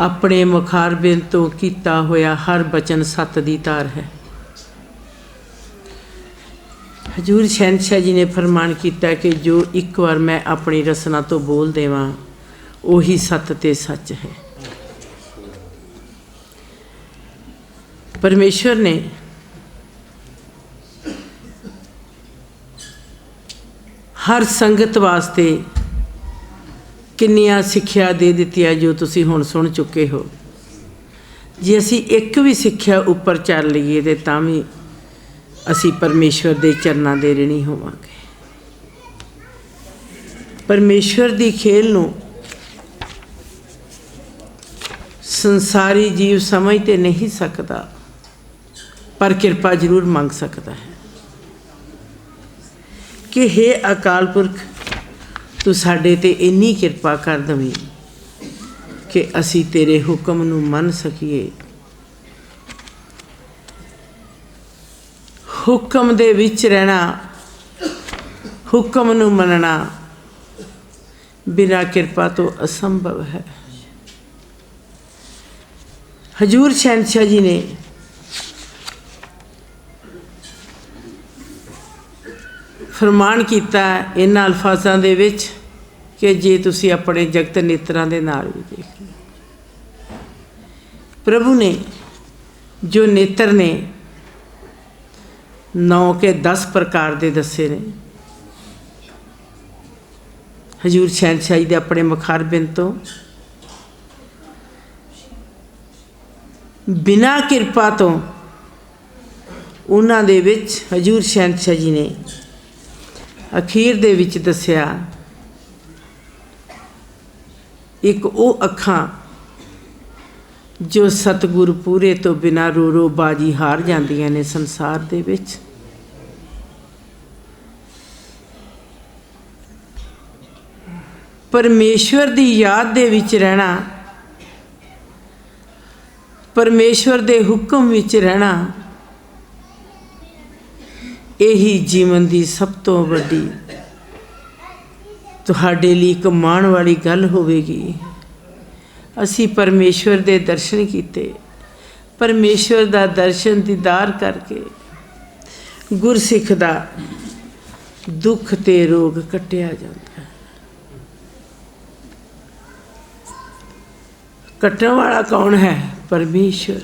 अपने मुखारबिन तो कीता होया हर बचन सत दी तार है। हजूर शहनशाह जी ने फरमान किया कि जो एक बार मैं अपनी रसना तो बोल देवां उही सत ते सच है। परमेश्वर ने हर संगत वास्ते किन्नियां सिक्ख्या दे दित्तियां जो तुसी हुण सुन चुके हो। जे असी एक भी सिक्ख्या उपर चल लईए ते तां भी असी परमेश्वर दे चरनां दे ऋणी होवांगे। परमेश्वर दी खेल नूं संसारी जीव समझ ते नहीं सकता, पर किरपा जरूर मंग सकता है कि हे अकाल पुरख तू साडे ते इन्नी किरपा कर दवीं कि असी तेरे हुक्म नूं मन सकीए। हुक्म दे विच रहना, हुक्म नूं मनना बिना किरपा तो असंभव है। हजूर शहनशाह जी ने फरमान किया इन्हां अल्फाजां दे विच कि जे तुसी अपने जगत नेत्रां दे नाल भी देख लो। प्रभु ने जो नेत्र ने 9 के 10 प्रकार दे दसे ने। हजूर शहनशाह जी दे अपने मुखारबिन तो बिना किरपा तो उन्हां दे विच हजूर शहनशाह जी ने अखीर दे विच दस्या एक वो अखां जो सतगुर पूरे तो बिना रो रो बाजी हार जांदियां ने संसार दे विच। परमेश्वर दी याद दे विच रहना, परमेश्वर दे हुक्म विच रहना, यही जीवन की सब तो वड्डी तुहाडे लई एक माण वाली गल होवेगी। असी परमेश्वर दे दर्शन कीते, परमेश्वर दा दर्शन दीदार करके गुरसिख दा दुख ते रोग कट्टिया जाता है। कट्टण वाला कौन है? परमेश्वर।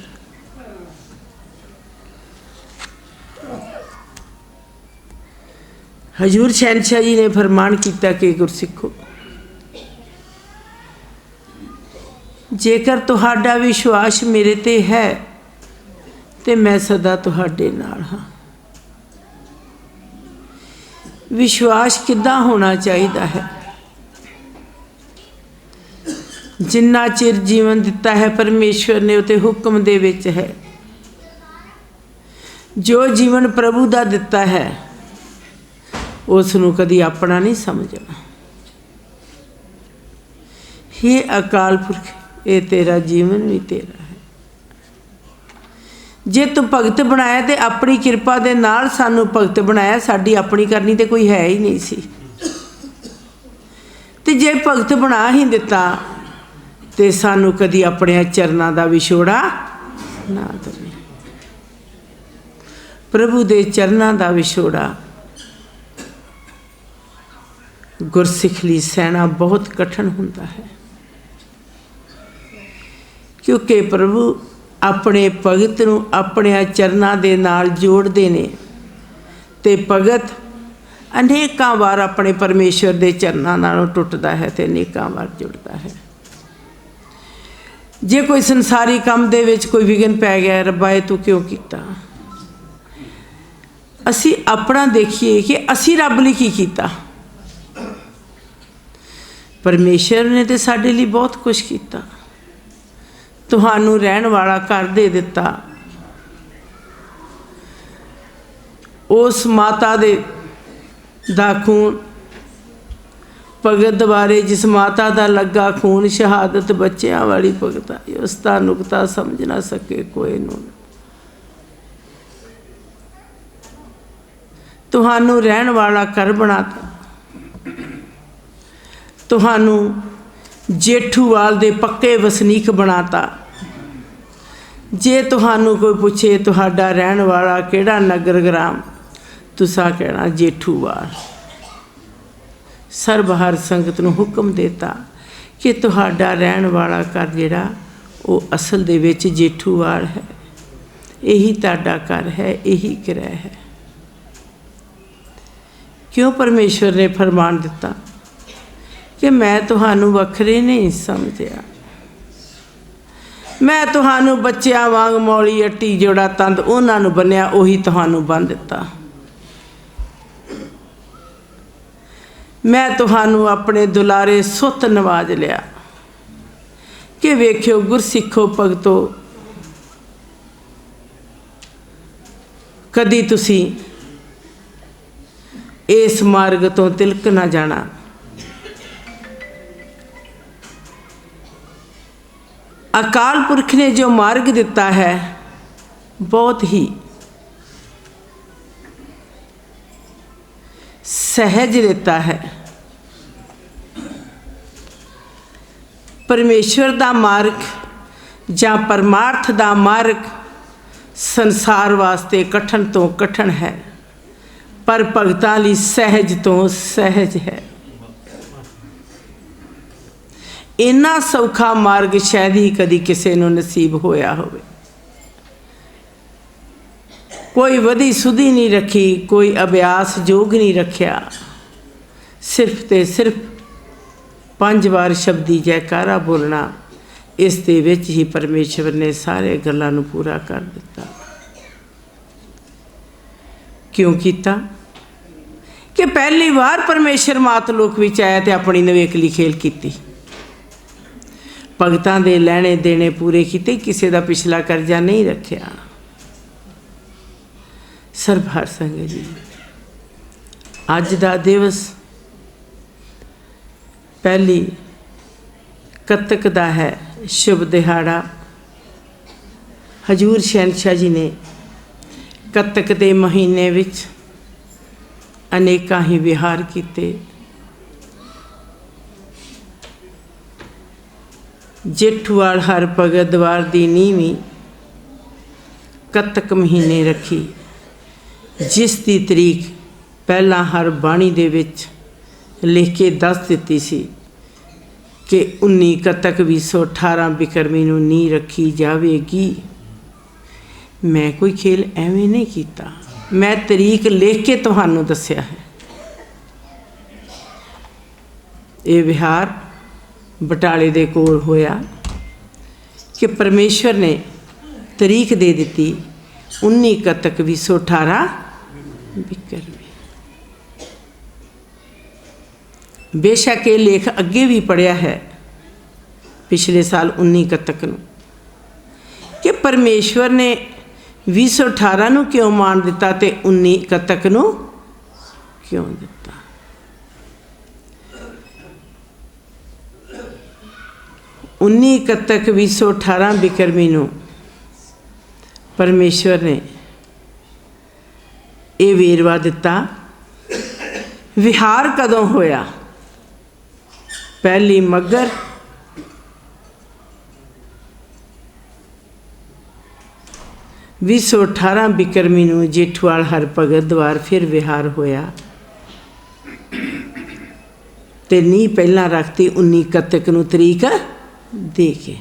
हजूर शहनशाह जी ने फरमान किया कि गुरसिखो जेकर तुहाडा विश्वास मेरे ते है ते मैं सदा तुहाडे नाल हां। विश्वास किद्दां होना चाहिए है? जिन्ना चिर जीवन दिता है परमेश्वर ने उते हुक्म दे विच है। जो जीवन प्रभु दा दिता है उसनूं कदी अपना नहीं समझना। हे अकाल पुरख ये तेरा जीवन भी तेरा है। जे तू भगत बनाया तो अपनी किरपा दे नाल सानू भगत बनाया, साडी अपनी करनी तो कोई है ही नहीं सी। ते जे भगत बना ही दिता तो सानू कदी अपने चरनां दा विछोड़ा ना दे। प्रभु दे चरनां दा विछोड़ा गुरसिख लई सहना बहुत कठिन हुंदा है, क्योंकि प्रभु अपने भगत नूं अपने चरनां दे नाल जोड़दे ने ते भगत अनेकां बार अपने परमेश्वर दे चरनां नालों टुटदा है ते अनेकां बार जुड़दा है। जे कोई संसारी काम दे विच कोई विघन पै गया, रब्बा ये तू क्यों कीता? असी अपना देखिए कि असी रब लई की कीता। परमेश्वर ने तो साडे लई बहुत कुछ किया। तुहानू रहन वाला घर दे दिता, उस माता दे दा खून भगत द्वारे जिस माता दा लगा खून शहादत बच्चियां वाली भगत आई, उसका नुकता समझ ना सके कोई नूं। तुहानू रहन वाला घर बनाता, तुहानू जेठूवाल दे पक्के वसनीक बनाता। जे तुहानू कोई पूछे तुहाडा रहन वाला केड़ा नगर ग्राम, तुसा कहना जेठूवाल। सर्वहार संगत नू हुक्म देता कि तुहाडा रहन वाला घर जिहड़ा वो असल दे विच जेठूवाल है, यही तुहाडा घर है, यही ग्रह है। क्यों परमेश्वर ने फरमान दिता कि मैं तुहानू वखरे नहीं समझिया, मैं तुहानू बच्चियां वांग मौली अट्टी जोड़ा तंद उन्हां नू बन्निया, उही तुहानू बन दिता। मैं तुहानू अपने दुलारे सुत नवाज लिया कि वेख्यो गुरसिखो भगतो, कदी तुसी इस मार्ग तो तिलक ना जाना। अकाल पुरख ने जो मार्ग दिता है बहुत ही सहज दिता है। परमेश्वर दा मार्ग जां परमार्थ दा मार्ग संसार वास्ते कठिन तो कठिन है, पर भगतां लई सहज तो सहज है। इन्ना सौखा मार्ग शायद ही कदी किसी नूं नसीब होया होवे। कोई वधी सुधी नहीं रखी, कोई अभ्यास जोग नहीं रखिया, सिर्फ ते सिर्फ 5 बार शब्दी जयकारा बोलना, इस दे विच ही परमेश्वर ने सारे गल्लां नूं पूरा कर दिता। क्यों कीता कि पहली बार परमेश्वर मातलोक विच आया ते अपनी नवेकली खेल कीती, भगतां दे लैणे देने पूरे कीते, किसी दा पिछला करजा नहीं रखिया। सर्वहार संगत जी, अज दा दिवस पहली कतक दा है, शुभ दिहाड़ा। हजूर शहनशाह जी ने कतक दे महीने विच अनेकां ही विहार कीते। जेठूवाल हर भगत द्वार दी नीवी कतक महीने रखी, जिस दी तरीक पहला हर बाणी दे विच लिख के दस दिती सी कि 19 कतक 218 बिकरमी नूं नी रखी जावेगी। मैं कोई खेल एवें नहीं कीता, मैं तरीक लिख के तुहानूं दस्सिया है। ये विहार बटाले दे कोल होया कि परमेश्वर ने तरीक दे दी 19 कतक 218 बिकरमी। बेशक ये लेख अगे भी पढ़िया है पिछले साल 19 कतक नूं कि परमेश्वर ने 218 नूं क्यों मान दिता ते 19 कतक नूं क्यों दिता। उन्नी कतक 218 बिकरमी नूं परमेश्वर ने ये वेरवा दिता। विहार कदों होया? पहली मगर 218 बिकरमी नूं जेठूवाल हर भगत द्वार फिर विहार होया ते नी पहला रखती 19 कतक नूं तरीक दे के।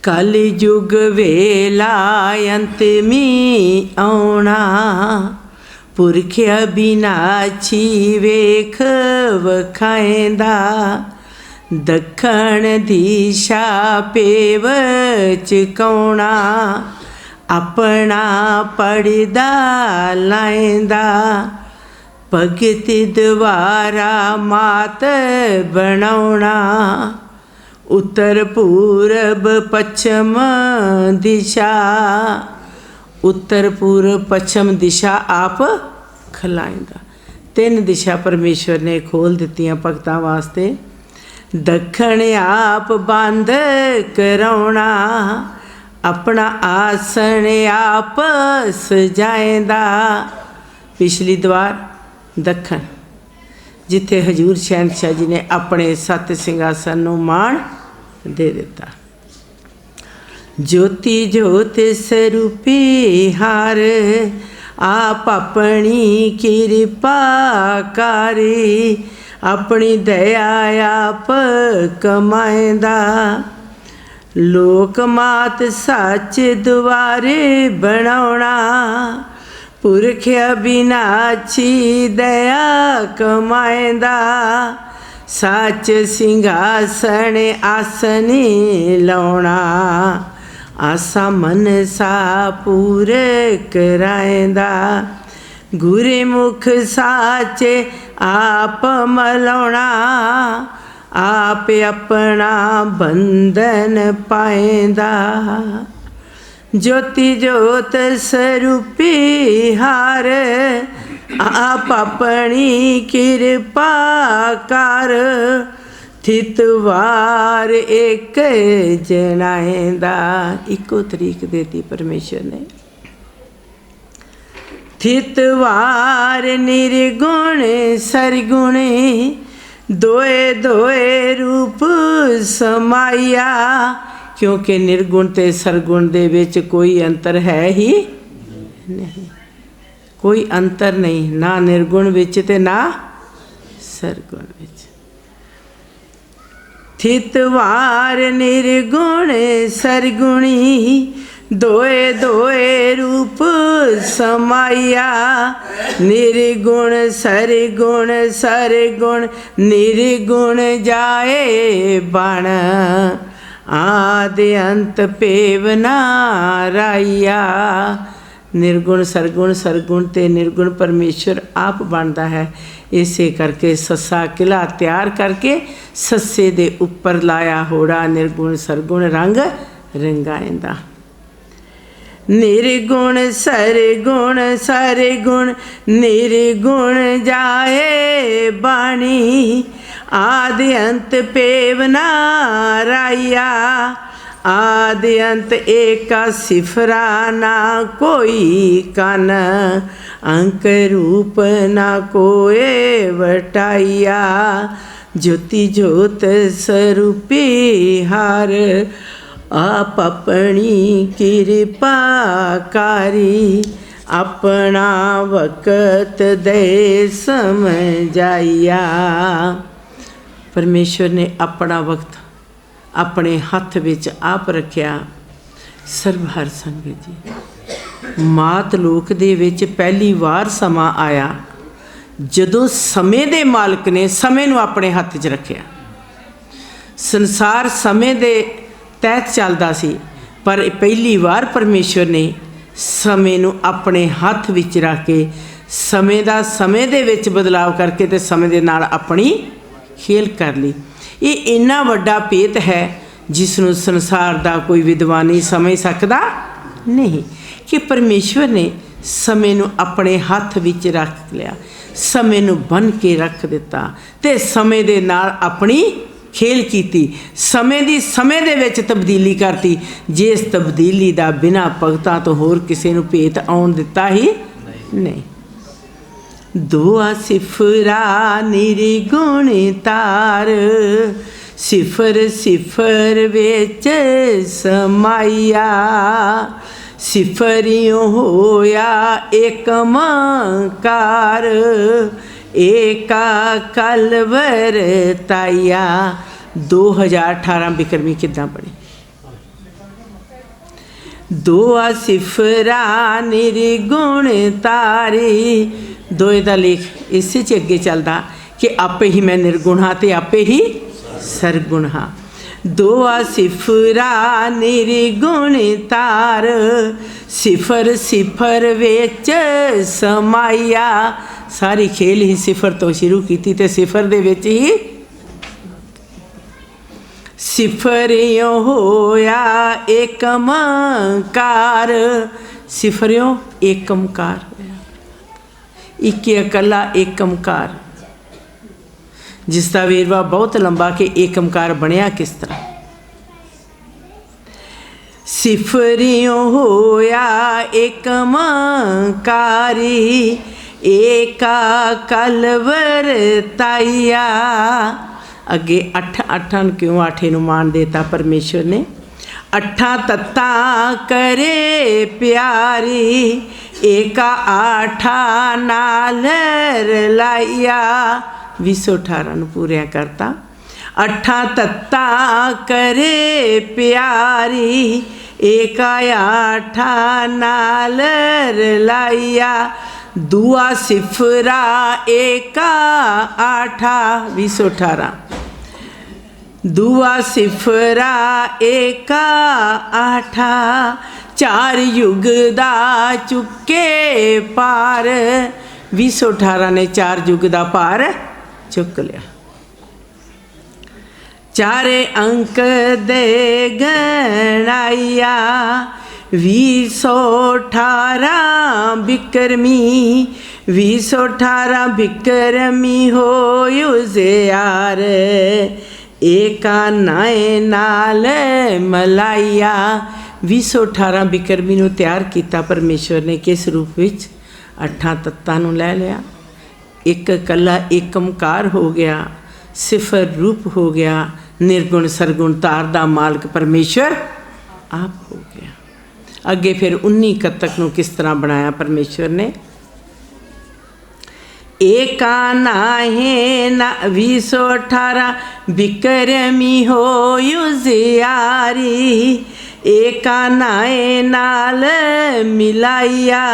कल युग वेला अंतमी आउणा, पुरख अविनाशी वेख वखाएंदा, दखण दिशा पेव चुकाउणा, अपना पड़दा लाएंदा, भगत द्वारा मात बनाउणा, उत्तर पूरब पश्चिम दिशा, उत्तर पूर्व पश्चिम दिशा आप खलाइंदा। 3 दिशा परमेश्वर ने खोल दित्तियां भगतां वास्ते। दखण आप बंद कराउणा, अपना आसन आप सजाएंदा। पिछली द्वार दखण जिथे हजूर शहनशाह जी ने अपने सत सिंघासन नूं माण दे दिता। ज्योति ज्योत स्वरूपी हार आप अपनी किरपा करे, अपनी दया आप कमाएंदा। लोक मात सच दुआरे बनाउणा, पुरख अविनाशी दया कमाएंदा। सच सिंघासन आसने लाउणा, आसा मनसा पूरे कराएंदा। गुरे मुख साचे आप मलाउणा, आप अपना बंधन पाएंदा। ज्योति ज्योत स्वरूपी हार आप अपनी किरपा कर, थितवार एक जनाएंदा। इको तरीक देती परमेश्वर ने। थितवार निर्गुण सरगुण, दोए दोए रूप समाया। क्योंकि निर्गुण ते सरगुण दे विच कोई अंतर है ही नहीं, कोई अंतर नहीं, ना निर्गुण विच ते ना सरगुण विच। थितवार निर्गुण सरगुणी, दोए दोए रूप समाया। निर्गुण सरगुण सरगुण निर्गुण जाए बण, आदि अंत पेवना राइया। निर्गुण सरगुण ते निर्गुण परमेश्वर आप बनता है। इसे करके सस्सा किला तैयार करके सस्से दे उपर लाया होड़ा, निर्गुण सरगुण रंग रंगाएंदा। निर्गुण सरगुण सरगुण निर्गुण जाए बाणी, आदि अंत पेवना राइया। आदि अंत एका सिफरा ना कोई कन, अंक रूप ना कोई वटाइया। ज्योति ज्योत स्वरूपी हार आप अपनी किरपा कारी। अपना वक़्त दे समझाइया। परमेश्वर ने अपना वक्त अपने हथ विच आप रखिया। सरबहर संगत जी, मात लोक दे विच पहली वार समा आया जदों समय दे मालक ने समय नूं अपने हथ च रखिया। संसार समय दे तहत चलदा सी, पर पहली वार परमेश्वर ने समय नूं अपने हथ विच रख के समय दा समय दे विच बदलाव करके ते समय दे नाल अपनी खेल कर ली। ये इन्ना वड्डा भेत है जिसनों संसार दा कोई विद्वान नहीं समझ सकता नहीं, कि परमेश्वर ने समय नूं अपने हथ विच रख लिया, समय नूं बन के रख दिता ते समय दे नाल अपनी खेल कीती। समय दी समय दे विच तब्दीली करती, जिस तब्दीली दा बिना भगतां तो होर किसी नूं भेत आउण दिता ही नहीं। दुआ सिफरा निर्गुण तार, सिफर सिफर विच समाइया। सिफरियों होया एक मकार, एका कलवर ताइया। 2018 बिक्रमी किद्दां बनी। दुआ सिफरा निर्गुण तारी, दोए दा लेख इस अगे चलदा कि आपे ही मैं निर्गुण हाँ ते आपे ही सरगुण हाँ। दुआ सिफरा निर्गुण तार, सिफर सिफर विच समाइया। सारी खेल ही सिफर तो शुरू की ते सिफर दे विच ही सिफरियों होया एकमकार। सिफरियों एकमकार होया, एक अकला एकमकार, जिसका वेरवा बहुत लंबा कि एकमकार बनया किस तरह। सिफरियों होया एकमकारी, एका कलवर ताइया। अगे अठ अठां क्यों आठे नूं मान देता परमेश्वर ने। अठा तत्ता करे प्यारी, एका आठा नाल रलाइया। 218 नूं पूरिया करता। अठा तत्ता करे प्यारी, एका आठा नाल रलाइया। दुआ सिफरा एका आठा। 218 दुआ सिफरा एका आठा। 4 युग दा चुके पार। 218 ने 4 युग दा पार चुक लिया। 4 अंक दे गणाइया। 218 बिक्रमी। 218 बिक्रमी हो युजियार, एका नाए नाल मलाइया। 218 बिक्रमी नूं तैयार किया परमेश्वर ने किस रूप विच? 8 तत्तां नूं लै लिया। एक कला एकमकार हो गया, सिफर रूप हो गया, निर्गुण सरगुण तार दा मालक परमेश्वर आप हो गया। अगे फिर 19 कतक नूं किस तरह बनाया परमेश्वर ने? एका नाहे ना 218 बिक्रमी हो युजियारी, एका नाए नाल मिलाइया।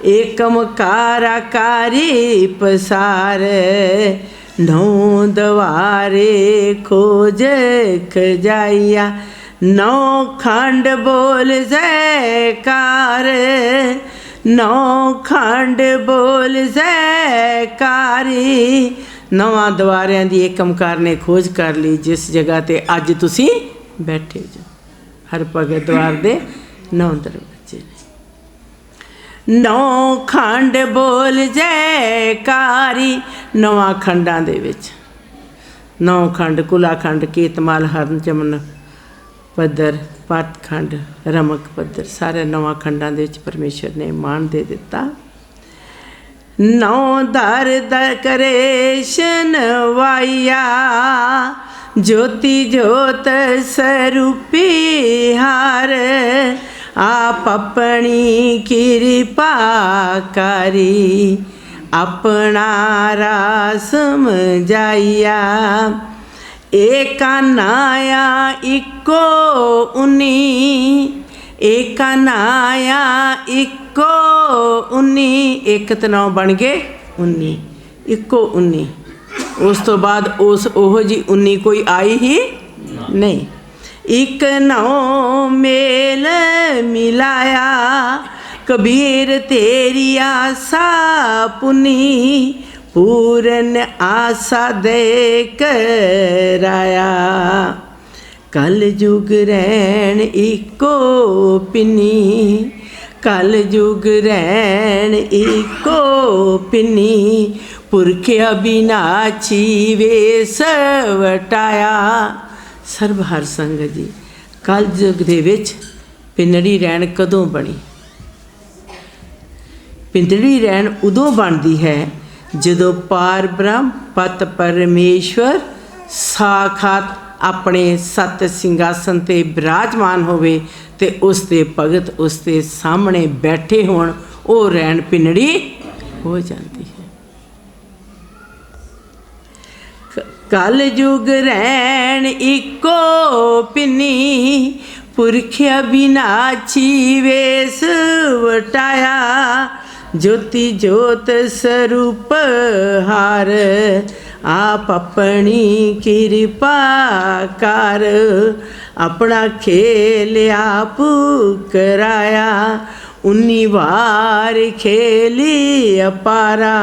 एकमकाराकारी पसार, 9 दवारे खोज खजाइया। 9 खंड बोल जयकार, 9 खंड बोल जयकारी। 9 दवारियां दी एकमकार ने खोज कर ली जिस जगह ते अज तुसी बैठे जो। हर भगत द्वार दे 9 दरवाजे ने। 9 खंड बोल जयकारी। 9 खंडां दे विच 9 खंड कुलाखंड, केतमाल, हरन, चमन, पद्धर, पातखंड, रमक, पद्धर, सारे 9 खंडां दे विच परमेश्वर ने मान दे दिता। 9 दर दर करेशन वाइया, ज्योति ज्योत स्वरूपी हार। आप अपनी कृपा करी, अपना रास समझाइया। एका नाया इको 19, एका नाया इको 19। एक तो 9 बन गए 19, इको 19। उस तो बाद उस ओहो जी 19 कोई आई ही नहीं। एक 9 मेल मिलाया, कबीर तेरी आशा पुनी। पूरन आशा दे कराया, कल युग रैन इको पिनी। कल युग रैन इको पिनी, पुरख अविनाशी वेस वटाया। सर्वहर संगत जी, कल युग दे विच पिंडड़ी रैन कदों बनी? पिंडड़ी रैन उदों बनती है जदों पार ब्रह्म पत परमेश्वर साखात अपने सत सिंघासन ते विराजमान होवे ते उसके भगत उसके सामने बैठे होण, वो रैन पिंडड़ी हो जाती है। कल युग रैन इको पिनी, पुरख अविनाशी वेस वटाया। ज्योति ज्योत स्वरूप हार, आप अपनी कृपा कर। अपना खेल आप कराया, 19 बार खेली अपारा।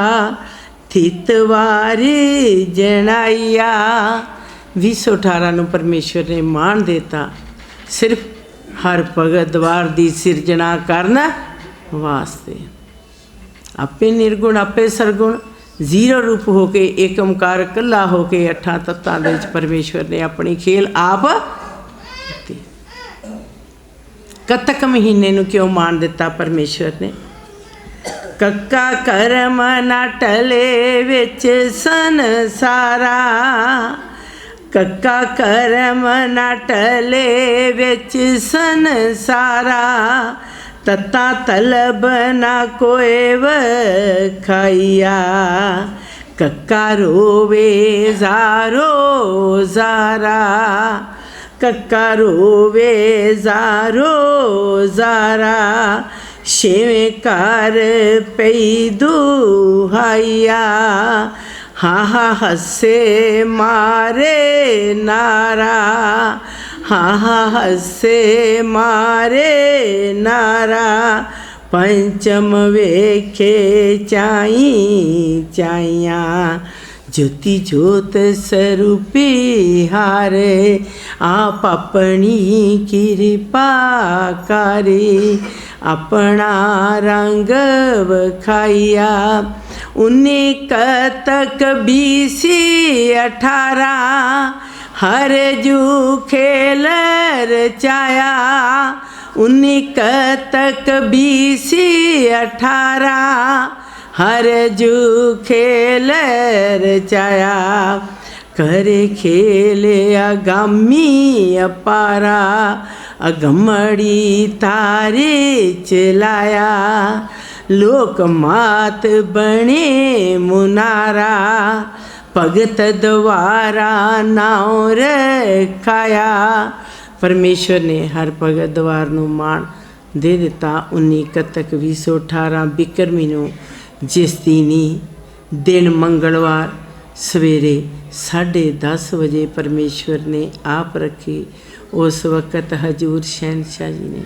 थितवार जनाइया। 218 नूं परमेश्वर ने मान देता सिर्फ हर भगत द्वार की सिरजना करन वास्ते। आपे निर्गुण आपे सरगुण, जीरो रूप होके एक ओंकार कला होके 8 तत्तां दे विच परमेश्वर ने अपनी खेल आप कीती। कतक महीने नूं क्यों मान दिता परमेश्वर ने? कक्का कर्म ना टले विच संसारा, कक्का कर्म ना टले विच संसारा, तत्ता तलब ना कोई वखाइया, कक्का रोवे ज़ारो ज़ारा, कक्का रोवे ज़ारो ज़ारा, छेवें कार पई दुहाइया, हाँ हाँ हसे मारे नारा, हाँ हाँ हसे मारे नारा, पंचम वेखे चाई चाइया, ज्योति ज्योत स्वरूपी हारे, आप अपनी कृपा करे, अपना रंग वखाइया, 19 बीसी 18, हर जू खेल रचाया, 19 बीसी 18, हर जू खेल रचाया, करे खेल अगामी अपारा, अगमड़ी तारे चलाया, लोक मात बने मुनारा, भगत द्वारा नाम रखाया। परमेश्वर ने हर भगत द्वार नूं मान दे दिता। 19/21/18 बिक्रमी नूं जिस दिनी दिन मंगलवार सवेरे 10:30 बजे परमेश्वर ने आप रखी। उस वक़्त हजूर शहनशाह जी ने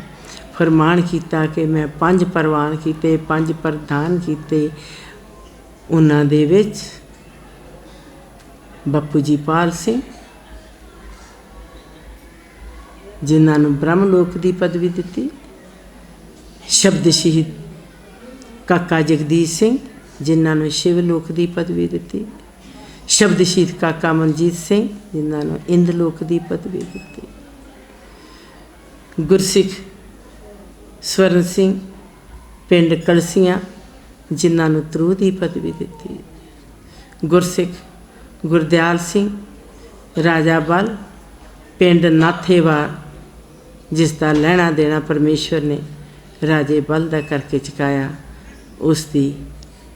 फरमान किया कि मैं 5 परवान किए, 5 प्रधान किए। उन्हां दे विच बापू जी पाल सिंह जिन्हां नूं ब्रह्मलोक की पदवी दी, शब्द शहीद काका जगदीश सिंह जिन्हां नूं शिवलोक की पदवी दी, शब्द शहीद काका मनजीत सिंह जिन्हां नूं इंद्रलोक की पदवी दी, गुरसिख स्वर्ण सिंह पिंड कलसियां जिन्हां नूं ध्रुव की पदवी दी, गुरसिख गुरदयाल सिंह राजा बल पिंड नाथेवार जिसका लैना देना परमेश्वर ने राजे बल का करके चुकाया। उसकी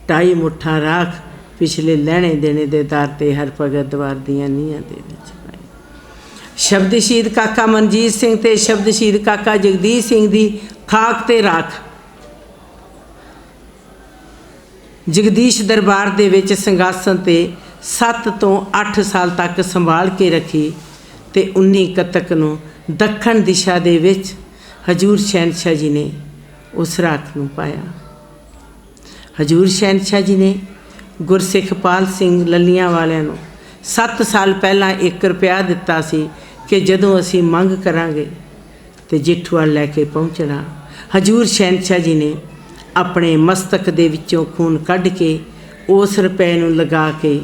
2.5 मुठा राख पिछले लैने देने के आधार पर हर भगत द्वार दियां नीहां दे विच पाई। शब्द शहीद काका मनजीत सिंह ते शब्द शहीद काका जगदीश सिंह की खाक ते राख जगदीश दरबार दे विच संघासन ते 7 तो 8 साल तक संभाल के रखी ते 19 नूं दक्षिण दिशा दे विच हजूर शहनशाह जी ने उस राख नूं पाया। हजूर शहनशाह जी ने गुरसिख पाल सिंह ललियां वालियां नूं 7 साल पहला 1 रुपया दिता सी कि जदों असीं मंग करांगे ते जिठूआल लैके पहुँचना। हजूर शहनशाह जी ने अपने मस्तक दे विचों खून कढ़ के उस रुपए नूं लगा के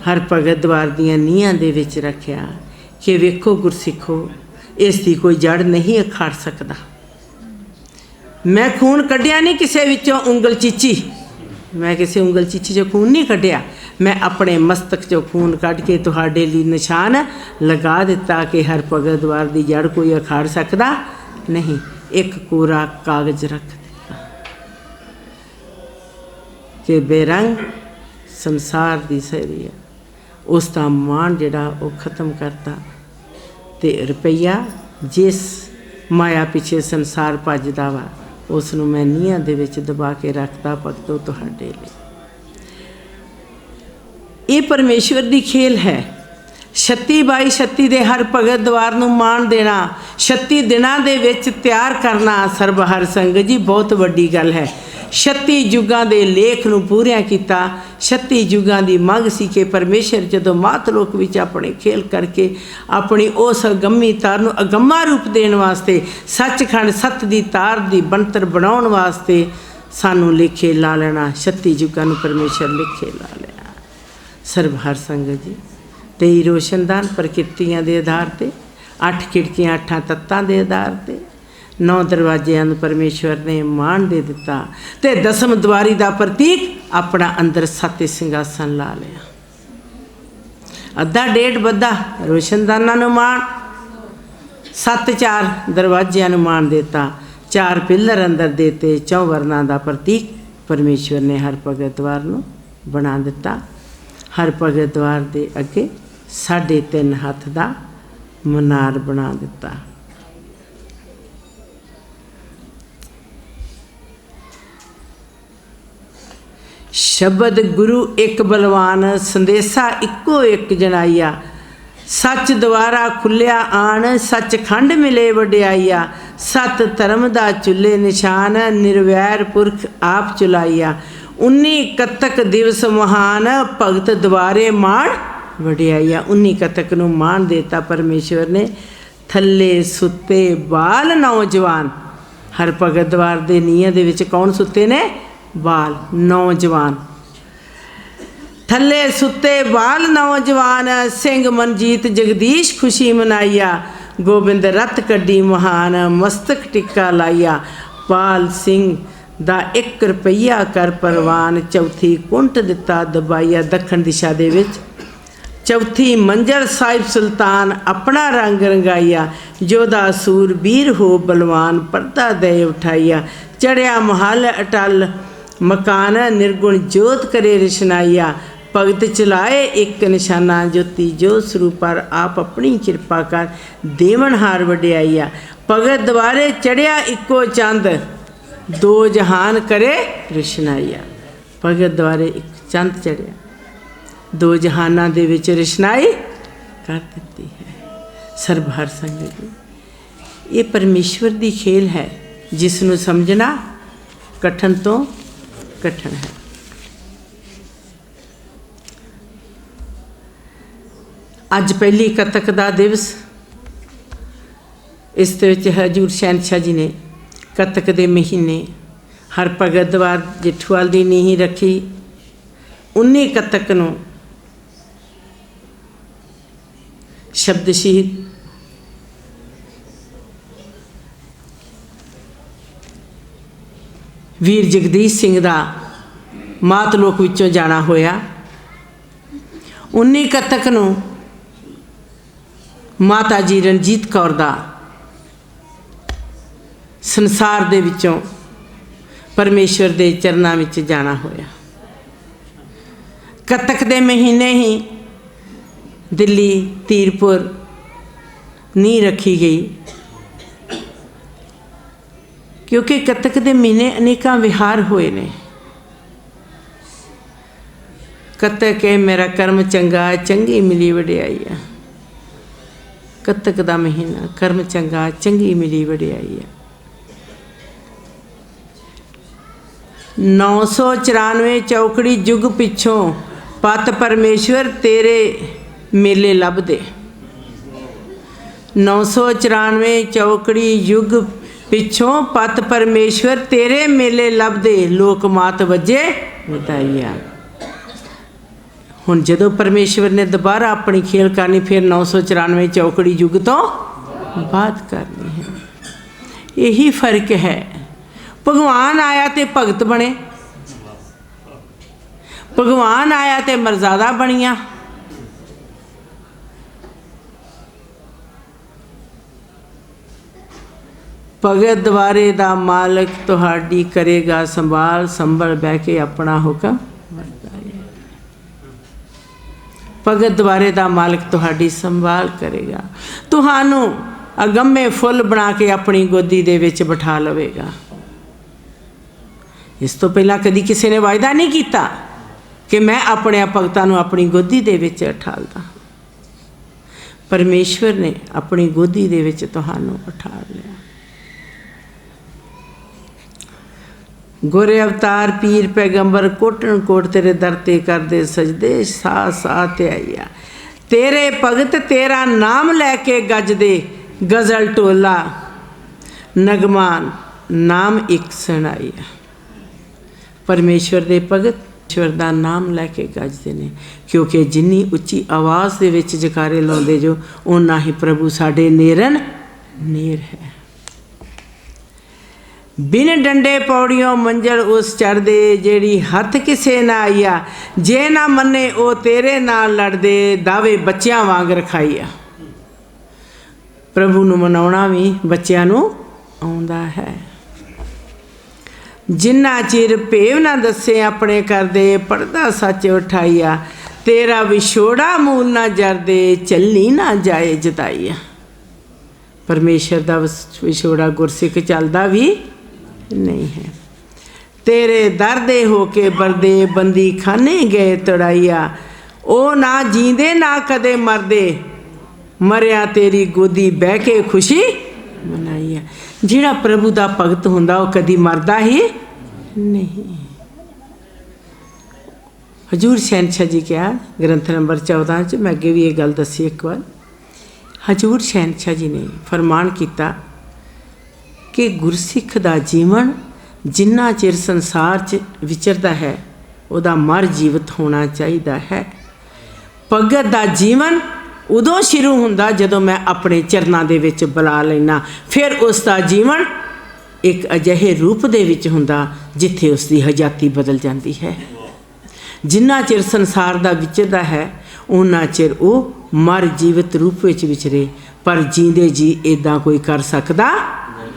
हर भगत द्वार दियां नीहां दे विच रखिया कि वेखो गुरसिखो इसकी कोई जड़ नहीं अखाड़ सकता। मैं खून कढ़िया नहीं किसी विचों उंगल चीची, मैं किसी उंगल चीची चो खून नहीं कढ़िया, मैं अपने मस्तक चो खून कढ़ के तुहाडे लई निशान लगा दिता कि हर भगत द्वार की जड़ कोई अखाड़ सकता नहीं। एक कोरा कागज रख दिता कि बेरंग संसार की सैरी है, उसका मान जिहड़ा वो खत्म करता ते रुपया जिस माया पिछे संसार भजदा वा उसनूं मैं नीहां दे विच दबा के रखता भगतों तुहाडे लई। ये परमेश्वर की खेल है। 36/36 दे हर भगत द्वार नूं मान देना, 36 दिनां दे विच तैयार करना सर्ब हर संगत जी बहुत वड्डी गल है। 36 युगां दे लेख नूं पूरिया कीता। 36 युगां दी मंग सी कि परमेश्वर जदों मातलोक विच अपने खेल करके अपनी उस अगम्मी तार नूं अगम्मा रूप देण वास्ते सचखंड सत दी तार दी बनतर बनाउण वास्ते सानूं लिखे ला लेना। 36 युगां नूं परमेश्वर लिखे ला लिया। सर्ब हर संगत जी 23 रोशनदान प्रकृतियां दे आधार ते 8 खिड़कियां 8 तत्तां दे आधार ते 9 ਦਰਵਾਜ਼ਿਆਂ ਨੂੰ ਪਰਮੇਸ਼ਵਰ ਨੇ ਮਾਣ ਦੇ ਦਿੱਤਾ ਤੇ ਦਸਮ ਦਵਾਰੀ ਦਾ ਪ੍ਰਤੀਕ ਆਪਣਾ ਅੰਦਰ ਸੱਤ ਸਿੰਘਾਸਨ ਲਾ ਲਿਆ। ਅੱਧਾ ਡੇਢ ਬੱਧਾ ਰੋਸ਼ਨਦਾਨਾਂ ਨੂੰ ਮਾਣ, 7 ਦਰਵਾਜ਼ਿਆਂ ਨੂੰ ਮਾਣ ਦਿੱਤਾ, 4 ਪਿੱਲਰ ਅੰਦਰ ਦੇਤੇ, 4 ਵਰਨਾਂ ਦਾ ਪ੍ਰਤੀਕ ਪਰਮੇਸ਼ਵਰ ਨੇ ਹਰ ਭਗਤ ਦਵਾਰ ਨੂੰ ਬਣਾ ਦਿੱਤਾ। ਹਰ ਭਗਤ ਦਵਾਰ ਦੇ ਅੱਗੇ 3.5 ਹੱਥ ਦਾ ਮਨਾਰ ਬਣਾ ਦਿੱਤਾ। शब्द गुरु एक बलवान, संदेशा इको एक जनाइया। सच द्वारा खुलिया आन, सचखंड मिले वड्याइया। सत धर्म दा चुले निशान, निर्वैर पुरख आप चुलाइया। 19 कतक दिवस महान, भगत द्वारे माण वड्याइया। 19 कतक नूं माण देता परमेश्वर ने। थल्ले सुते बाल नौजवान। हर भगत द्वार दे नीहां दे विच कौन सुते ने? बाल नौजवान। थल्ले सुते बाल नौजवान, सिंह मनजीत जगदीश खुशी मनाइया। गोबिंद रत कड्डी महान, मस्तक टिक्का लाइया। पाल सिंह दा 1 रुपया कर परवान, चौथी कुंट दिता दबाइया। दखण दिशा दे विच चौथी मंजल साहिब सुल्तान, अपना रंग रंगाइया। जोधा सूर वीर हो बलवान, पर्दा दे उठाइया। चढ़िया महल अटल मकान, निर्गुण जोत करे रिशनाइया। भगत चलाए एक निशाना, ज्योति जो स्वरूप पर आप अपनी कृपा कर देवनहार वड्याइया। भगत द्वारे चढ़िया इको चंद, 2 जहान करे रिशनाइया। भगत द्वारे एक चंद चढ़िया, 2 जहाना दे विच रिशनाई कर दिती है। सरबहर संगत जी, ये परमेश्वर दी खेल है जिसनों समझना कठिन तो कठिन है। अज पहली कतक का दिवस, इस हजूर शहनशाह जी ने कतक के महीने हर भगत द्वार जिठूवाल की नींह रखी। 19 कतक नूं शब्द शहीद वीर जगदीश सिंह दा मातलोक विचों जाना होया। 19 कतक नूं माता जी रणजीत कौर दा संसार दे विचों परमेश्वर दे चरनां विच जाना होया। कतक दे महीने ही दिल्ली तीरपुर नींह रखी गई, क्योंकि कतक दे महीने अनेकां विहार होए ने। कतक है मेरा कर्म चंगा, चंगी मिली वड्याई है। कतक दा महीना कर्म चंगा, चंगी मिली वड्याई है। 994 चौकड़ी जुग पिछों, पत परमेश्वर तेरे मेले लभदे। 994 चौकड़ी युग पिछों, पत परमेश्वर तेरे मेले लभदे। लोक मात वजे वधाइया। हुण जदों परमेश्वर ने दोबारा अपनी खेल करनी, फिर 994 चौकड़ी युग तो बात करनी है। यही फर्क है। भगवान आया तो भगत बने, भगवान आया तो मर्यादा बनिया। भगत द्वारे दा मालिक तुहाडी करेगा संभाल, संभल बह के अपना हुक्म वरताए। भगत द्वारे दा मालिक तुहाडी संभाल करेगा, तुहानू अगम्मे फुल बना के अपनी गोदी दे विच बिठा लवेगा। इस तो पहला कदी किसी ने वायदा नहीं किया कि मैं अपने भगतां नू अपनी गोदी दे विच उठालदा। परमेश्वर ने अपनी गोदी दे विच तुहानू उठाल लिया। गोरे अवतार पीर पैगंबर कोटन कोट तेरे दर ते करदे सजदे, सा सा ते आईया। तेरे भगत तेरा नाम लैके गजदे, गजल टोला नगमान नाम एक सुनाईया। परमेश्वर दे भगत ईश्वर दा नाम लैके गजदे ने, क्योंकि जिन्नी उच्ची आवाज़ दे विच जकारे लाउंदे जो, उन्ना ही प्रभु साडे नेरन नेर है। बिन डंडे पौड़ियों मंजिल उस चढ़दे जेड़ी हथ किसे ना आईया जे ना मन्ने ओ तेरे नाल लड़दे दावे बच्चियां वांग रखाईया। प्रभु नूं मनाउणा भी बच्चियां नूं आउंदा है। जिन्ना चिर भेव ना दसे अपने करदे पड़दा सच उठाईया तेरा विछोड़ा मूल ना जरदे चलनी ना जाए जताईया। परमेश्वर दा विछोड़ा गुरसिख चलदा भी नहीं है। तेरे दरदे होके बरदे बंदी खाने गए तड़ाइया ओ ना जींदे ना कदे मरदे मरिया तेरी गोदी बह के खुशी मनाई है। जिहड़ा प्रभु दा भगत हुंदा वो कदी मरदा ही नहीं। हजूर शहनशाह जी क्या ग्रंथ नंबर 14 च मैं अगे भी ये गल दसी एक बार। हजूर शहनशाह जी ने फरमान किया कि गुरसिख दा जीवन जिन्ना चिर संसार च विचरदा है उहदा मर जीवित होना चाहिए है। भगत दा जीवन उदों शुरू हुंदा जदों मैं अपने चरनां दे विच बुला लेना, फिर उसका जीवन एक अजिहे रूप दे विच हुंदा जिथे उसकी हजाती बदल जाती है। जिन्ना चिर संसार दा विचरदा है उन्ना चिर वो मर जीवित रूप विच विचरे, पर जींदे जी इदां कोई कर सकदा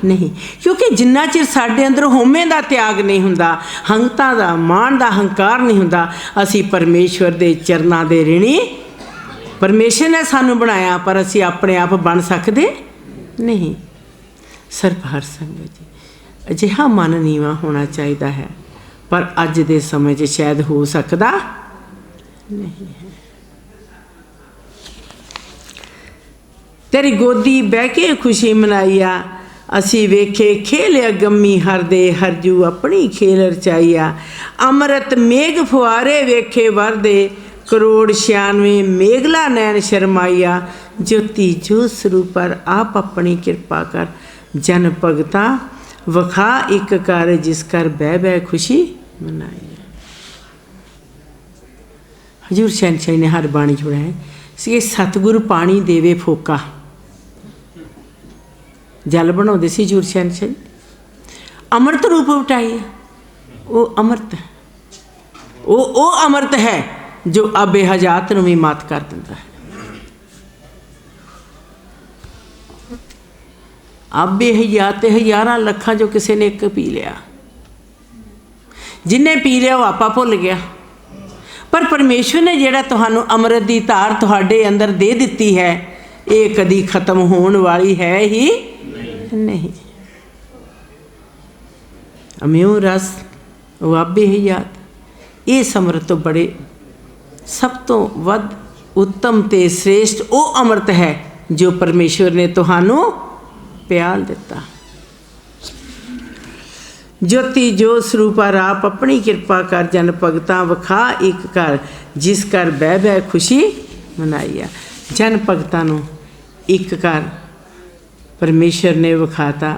नहीं, क्योंकि जिन्ना चिर साडे अंदर होमे दा त्याग नहीं हुंदा, हंगता दा मान दा हंकार नहीं हुंदा, असी परमेश्वर दे चरनां दे ऋणी। परमेश्वर ने सानू बनाया पर असी अपने आप बन सकते नहीं। सरबहार संगत जी अजिहा मन नीवा होना चाहिए है, पर अज दे समय च शायद हो सकता नहीं है। तेरी गोदी बह के खुशी मनाईया असी वेखे खेलिया गम्मी हरदे हरजू अपनी खेल रचाईया। अमृत मेघ फुआरे वेखे वरदे करोड़ 96 मेघला नैन शर्माईया। ज्योति जो स्वरूप पर आप अपनी कृपा कर जन भगता वखा एक कर जिस कर बह बह खुशी मनाई। हजूर शहनशाह ने हर बाणी जुड़ा है सतगुरु पानी देवे फोका जल बनाते सी। हजूर शहनशाह अमृत रूप उठाई, वो अमृत है, वो अमृत है जो आबे हजात नूं भी मात कर दिंदा है। आबे हजात हज़ारां लखां जो किसी ने एक पी लिया, जिन्हें पी लिया वो आपा भुल गया, पर परमेश्वर ने जिहड़ा तुहानूं अमृत दी धार तुहाडे अंदर दे दिती है ये कदी खत्म होने वाली है ही नहीं। अम्यों रस वाबे हजात ये समृत तो बड़े सब तो वध उत्तम ते श्रेष्ठ वो अमृत है जो परमेश्वर ने तुहानूं प्याल दिता। ज्योति जो स्वरूप आप अपनी कृपा कर जन भगतां वखा एक कर जिस कर बह बह खुशी मनाईया। जन भगतां नूं एक कर परमेश्वर ने विखाता।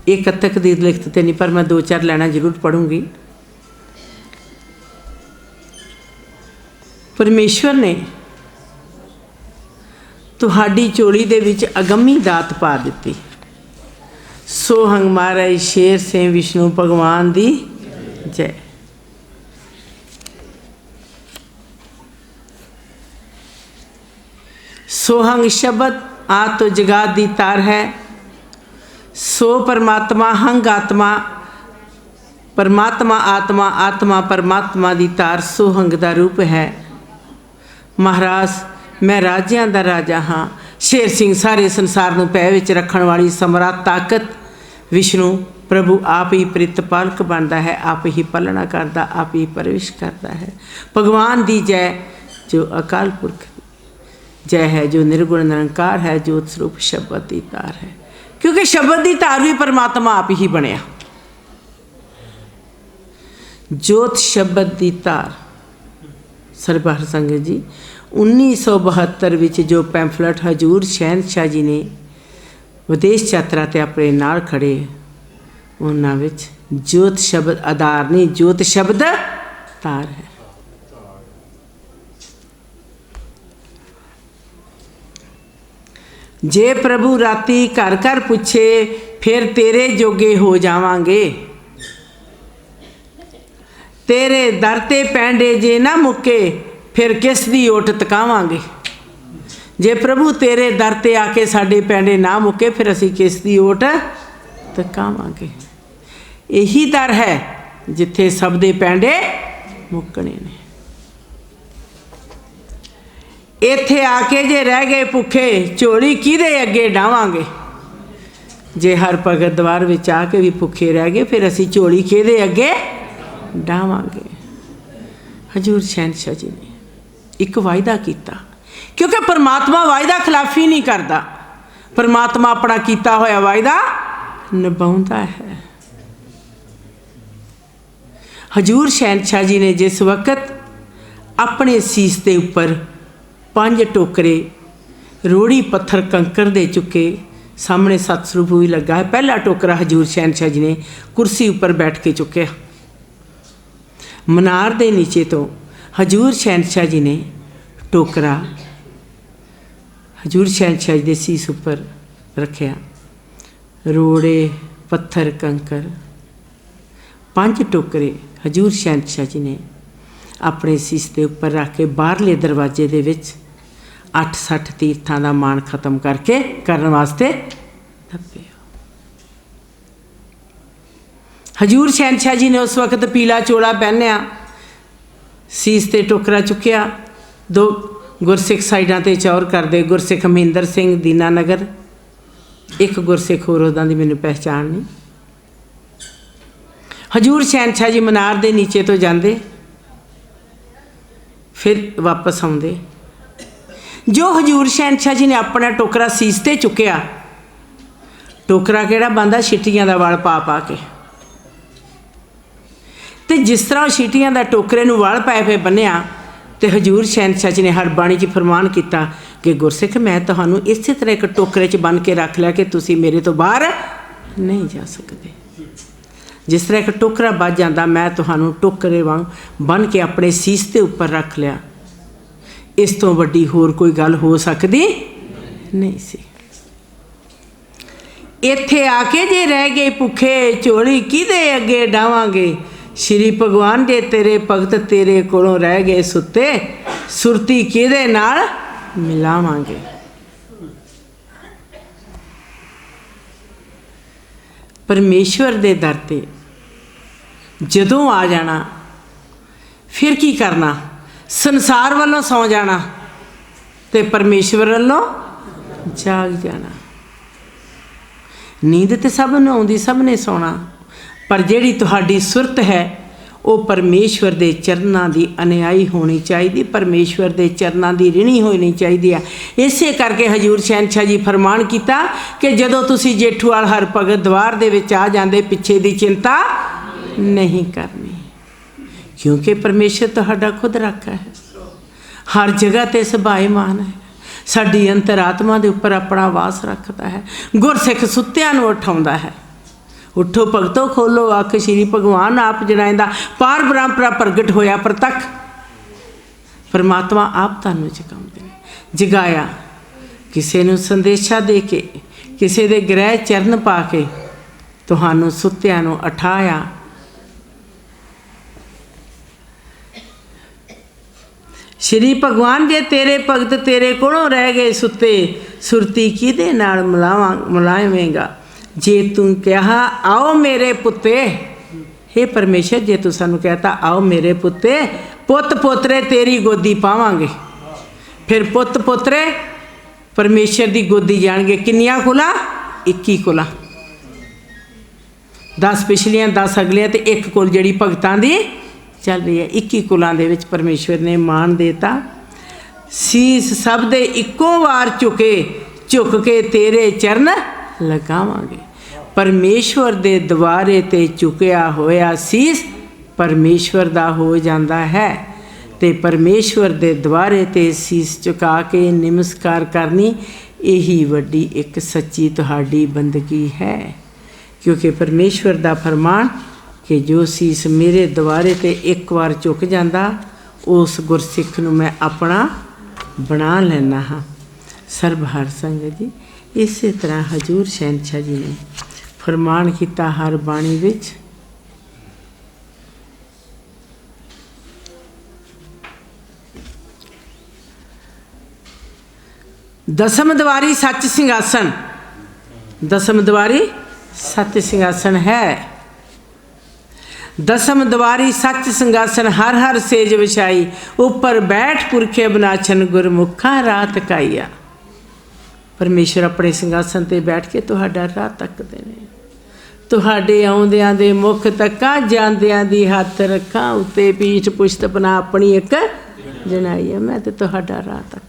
एक कथक दी लिखत तो नहीं पर मैं 2-4 लाइनां जरूर पढ़ूंगी। परमेश्वर ने तुहाडी चोली दे विच अगम्मी दात पा दिती। सोहंग महाराज शेर से विष्णु भगवान दी जय। सोहंग शब्द आ तो जगात दी तार है। सो परमात्मा हंग आत्मा परमात्मा आत्मा आत्मा परमात्मा दी तार सोहंग दा रूप है। महाराज मैं राजियां दा राजा हाँ। शेर सिंह सारे संसार नूं पै विच रखण वाली सम्राट ताकत विष्णु प्रभु आप ही प्रतिपालक बनता है, आप ही पालना करता, आप ही परविश करता है। भगवान दी जय जो अकाल पुरख जय है, जो निर्गुण निरंकार है, ज्योत स्वरूप शब्द दी तार है। क्योंकि शब्द दी तार भी परमात्मा आप ही बनया। ज्योत शब्द दी तार। सरबहार संगत जी 1972 विच जो पैंफलेट हजूर शहनशाह जी ने विदेश यात्रा ते अपने नाल खड़े उन्हां विच ज्योत शब्द आधार नहीं, ज्योत शब्द तार है। जे प्रभु राती घर घर पुछे फिर तेरे जोगे हो जावांगे। तेरे दर ते पैंडे जे ना मुके फिर किस दी ओट तकावांगे। जे प्रभु तेरे दर ते आके साडे पैंडे ना मुके फिर असी किस दी ओट तकावांगे। यही दर है जिथे सब दे पैंडे मुकने ने। इत्थे आके जे रह गए भुखे झोली किहदे अगे डावांगे। जे हर भगत द्वार विच आके भी भुखे रह गए फिर असी झोली किहदे अगे डावांगे। हजूर शहनशाह जी ने एक वायदा किया, क्योंकि परमात्मा वायदा खिलाफी नहीं करता, परमात्मा अपना किया होया वायदा निभाउंदा है। हजूर शहनशाह जी ने जिस वक्त अपने सीस के उपर 5 टोकरे रोड़ी पत्थर कंकर दे चुके, सामने सतसरूप भी लगा है। पहला टोकरा हजूर शहनशाह जी ने कुर्सी उपर बैठ के चुकया। मनार दे नीचे तो हजूर शहनशाह जी ने टोकरा हजूर शहनशाह जी के सीस उपर रखया। रोड़े पत्थर कंकर 5 टोकरे हजूर शहनशाह जी ने अपने सीस के उपर रख के बाहरले दरवाजे दे विच 8-60 तीर्थां का मान खत्म करके करने वास्ते दबे। हजूर शहनशाह जी ने उस वक्त पीला चोला पहनया, सीस ते टोकरा चुकया। 2 गुरसिख साइडां ते चौर करदे, गुरसिख महेंद्र सिंह दीनानगर, एक गुरसिख होर उहदां दी मैनूं पहचान नहीं। हजूर शहनशाह जी मनार दे नीचे तो जांदे फिर वापस आउंदे। जो हजूर शहनशाह जी ने अपना टोकरा सीस ते चुकया, टोकरा किहड़ा बंदा छिट्टियां दा वल पा पा के, ते जिस तरह छीटियां दा टोकरे नूं वल पाए पे बन्निया, तो हजूर शहनशाह जी ने हर बाणी च फरमान किया कि गुरसिख मैं तुहानूं इस तरह एक टोकरे च बन के रख लिया कि तुसीं मेरे तो बाहर नहीं जा सकते। जिस तरह एक टोकरा बच जाता, मैं तुहानूं टोकरे वांग बन के अपने सीस के उपर रख लिया। इस तो वड्डी होर कोई गल हो सकती नहीं सी। इत्थे आके जे रह गए भुखे झोली किहदे अगे डावांगे। श्री भगवान जे तेरे भगत तेरे कोलों रह गए सुते, सुरती किहदे नाल मिलावांगे। परमेश्वर दे दर ते जदों आ जाना फिर की करना, संसार वालों सौ जाना ते परमेश्वर वालों जाग जाना। नींद तो सब नूं आउंदी, सब ने सोना, पर जिहड़ी तुहाडी सुरत है वो परमेश्वर दे चरनां दी अनुयायी होनी चाहिए, परमेश्वर दे चरनां दी ऋणी होनी चाहिए। इसे करके हजूर शहनशाह जी फरमान किया कि जदों तुसीं जेठूवाल हर भगत द्वार दे विच आ जांदे पिछे दी चिंता नहीं करनी, क्योंकि परमेश्वर तुहाडा खुद रखा है, हर जगह ते सभाएमान है, साडी अंतरात्मा दे उपर अपना वास रखता है। गुरसिख सुत्तियां नूं उठाउंदा है। उठो भगतों खोलो अख, श्री भगवान आप जनाइंदा, पार ब्रह्म प्रगट होया प्रतख। परमात्मा आप तुहानूं जगाउंदे ने। जगाया किसी नूं संदेशा दे के, किसी दे ग्रह चरण पा के तुहानूं सुत्तियां नूं उठाया। श्री भगवान जे तेरे भगत तेरे कोलों रह गए सुते, सुरती किहदे नाल मिलावेंगा। जे तू कहा आओ मेरे पुत्ते, हे परमेश्वर जे तू सानू कहता आओ मेरे पुत्ते, पुत पोतरे तेरी गोदी पावांगे। फिर पुत पोतरे परमेश्वर की गोदी जाणगे। किन्नियां कुला? 21 कुला, 10 पिछलियां 10 अगलियां ते एक कुल जिहड़ी भगतां दी चल रही है। 21 कुलों के विच परमेश्वर ने मान देता। सीस सब दे इक्को वार झुक के तेरे चरण लगावांगे। परमेश्वर दे द्वारे ते झुकिया होया सीस परमेश्वर दा हो जाता है, ते परमेश्वर दे द्वारे ते सीस झुका के नमस्कार करनी यही वड्डी एक सच्ची तुहाडी बंदगी है। क्योंकि परमेश्वर दा फरमान कि जो सीस मेरे द्वारे ते एक बार झुक जाता, उस गुरसिख नूं मैं अपना बना लेना हाँ। सर्वहार संगत जी, इस तरह हजूर शहनशाह जी ने फरमान किया हर बाणी विच दसम द्वारी सच सिंघासन, दसम द्वारी सच सिंघासन है। दसम द्वारी सच सिंघासन हर हर सेज विछाई, ऊपर बैठ पुरखे बनाछन गुरमुखा रात काइया। परमेश्वर अपने सिंघासन ते बैठ के तुहाडा राह तकदे ने। तुहाडे आउंदियां दे मुख तक्का, जांदियां दी हथ रखां, उत्ते पीठ पुश्त बना अपनी एक जनाई है। मैं ते तुहाडा राह तक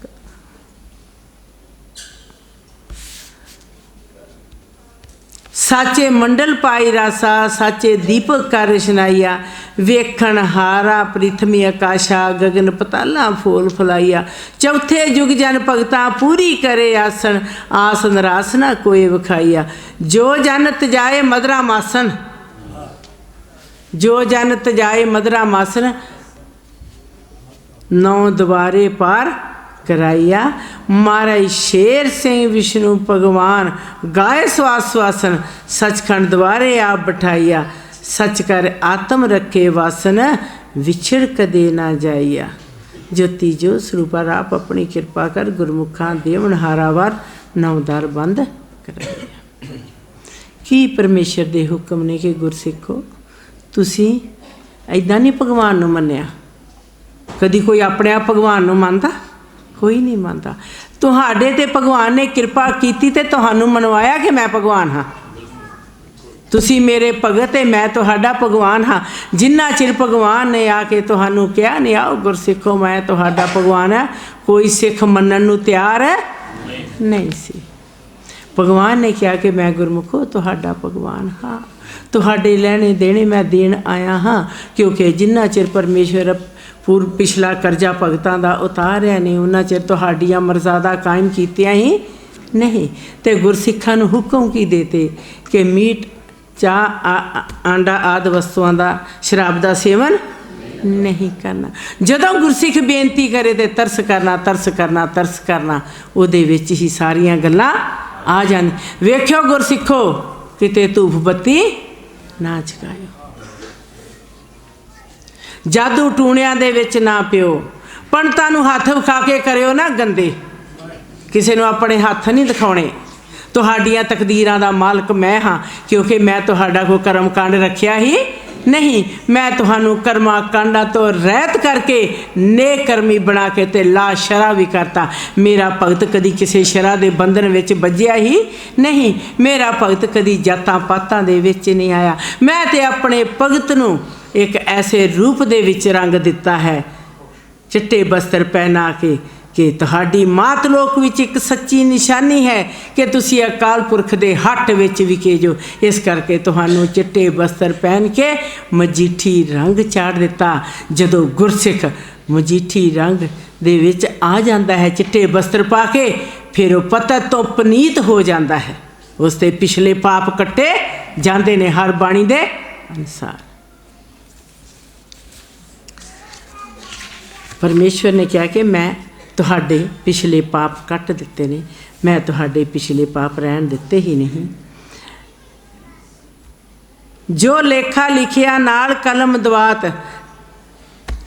साचे मंडल पाई रासा, साचे दीपक कर रोशनाइया, वेखण हारा पृथ्वी आकाशा, गगन पताला फूल फुलाइया। चौथे जुग जन भगता पूरी करे आसन, आस नरास ना कोई विखाइया। जो जन तजाए मदरा मासन, जो जन तजाए मदरा मासन, नौ द्वारे पार कराइया। महाराज शेर सिंह विष्णु भगवान गाय स्वास स्वासन, सचखंड द्वारे आप बिठाइया। सच कर आत्म रखे वासन, विछड़ कदे ना जाइया। ज्योति जो स्वरूपा आप अपनी कृपा कर, गुरमुखा देवन हारावार नौदार बंद कराइया। की परमेश्वर दे हुक्म ने कि गुरसिखो तुसी ऐदां नहीं भगवान नूं मन्निया। कदी कोई अपने आप भगवान नूं मनदा? कोई नहीं मानता। तुहाडे ते भगवान ने कृपा कीती ते तुहानू मनवाया कि मैं भगवान हाँ। तुसी मेरे भगत है, मैं तुहाडा भगवान हाँ। जिन्ना चिर भगवान ने आके तुहानू कहा नहीं आओ गुरसिखो मैं तुहाडा भगवान है, कोई सिख मनन नू तैयार है नहीं सी। भगवान ने कहा कि मैं गुरमुखो तुहाडा भगवान हाँ, तुहाडे लैने देने मैं देन आया हाँ। क्योंकि जिन्ना चिर परमेश्वर पूर्व पिछला करजा भगतां दा उतारिया नहीं, उन्ना चिर तुहाडियां मर्यादा कायम कीतियां ही नहीं। ते गुरसिखां नूं हुक्म की देते कि मीट चाह आंडा आदि वस्तुआं दा शराब दा सेवन नहीं करना। जदों गुरसिख बेनती करे ते तरस करना तरस करना तरस करना, उहदे विच ही सारियां गल्लां आ जांदी। वेखियो गुरसिखो किते धूफ बत्ती ना जगायो, जादू टूणियां दे विच ना पियो, पंडितां नूं हत्थ विखा के करियो ना गंदे, किसी नूं अपने हत्थ नहीं दिखाने। तुहाडियां तकदीरां दा मालक मैं हाँ, क्योंकि मैं तुहाडा कोई कर्म कांड रखिया ही नहीं। मैं तुहानू कर्मा कांडा तो रहत करके नेक कर्मी बना के ते ला शरा भी करता। मेरा भगत कदी किसी शरा दे बंधन विच बज्जिया ही नहीं। मेरा भगत कदी जातां पातां दे विच नहीं आया। मैं ते अपने भगत नू एक ऐसे रूप दे विच रंग दिता है, चिट्टे बस्तर पहना के कि तुहाडी मात लोक विच एक सच्ची निशानी है कि तुसी अकाल पुरख दे हट विच विके जो। इस करके तुहानू चिट्टे बस्तर पहन के मजीठी रंग चाड़ दिता। जदों गुरसिख मजीठी रंग दे विच आ जाता है चिट्टे बस्तर पा के, फिर वह पतत तो पनीत हो जाता है, उसते पिछले पाप कट्टे जाते ने हर बाणी दे अनुसार। परमेश्वर ने कहा कि मैं तुहाडे पिछले पाप कट दिते ने, मैं तुहाडे पिछले पाप रहन दिते ही नहीं। जो लेखा लिखिया नाल कलम दवात,